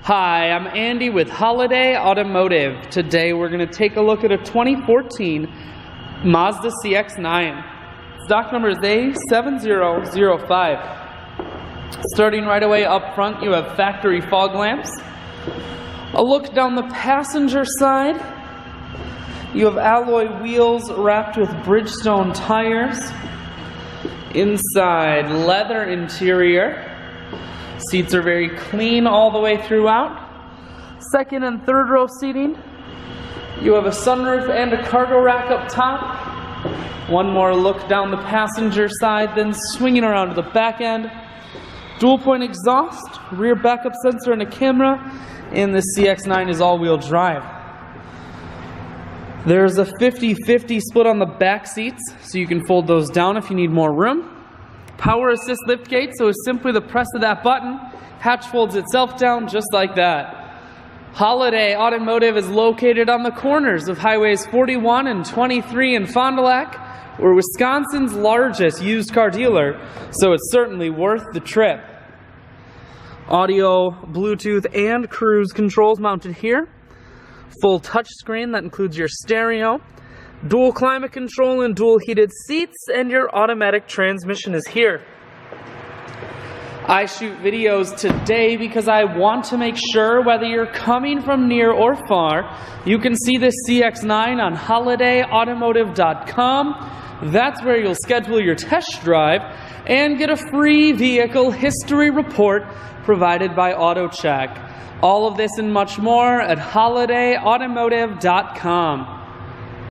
Hi, I'm Andy with Holiday Automotive. Today we're going to take a look at a 2014 Mazda CX-9. Stock number is A7005. Starting right away up front, you have factory fog lamps. A look down the passenger side, you have alloy wheels wrapped with Bridgestone tires. Inside, leather interior. Seats are very clean all the way throughout. Second and third row seating. You have a sunroof and a cargo rack up top. One more look down the passenger side, then swinging around to the back end. Dual point exhaust, rear backup sensor and a camera, and the CX-9 is all-wheel drive. There's a 50-50 split on the back seats, so you can fold those down if you need more room. Power assist liftgate, so it's simply the press of that button. Hatch folds itself down just like that. Holiday Automotive is located on the corners of highways 41 and 23 in Fond du Lac. We're Wisconsin's largest used car dealer, so it's certainly worth the trip. Audio, Bluetooth, and cruise controls mounted here. Full touchscreen that includes your stereo. Dual climate control and dual heated seats, and your automatic transmission is here. I shoot videos today because I want to make sure whether you're coming from near or far, you can see this CX-9 on holidayautomotive.com. That's where you'll schedule your test drive and get a free vehicle history report provided by AutoCheck. All of this and much more at holidayautomotive.com.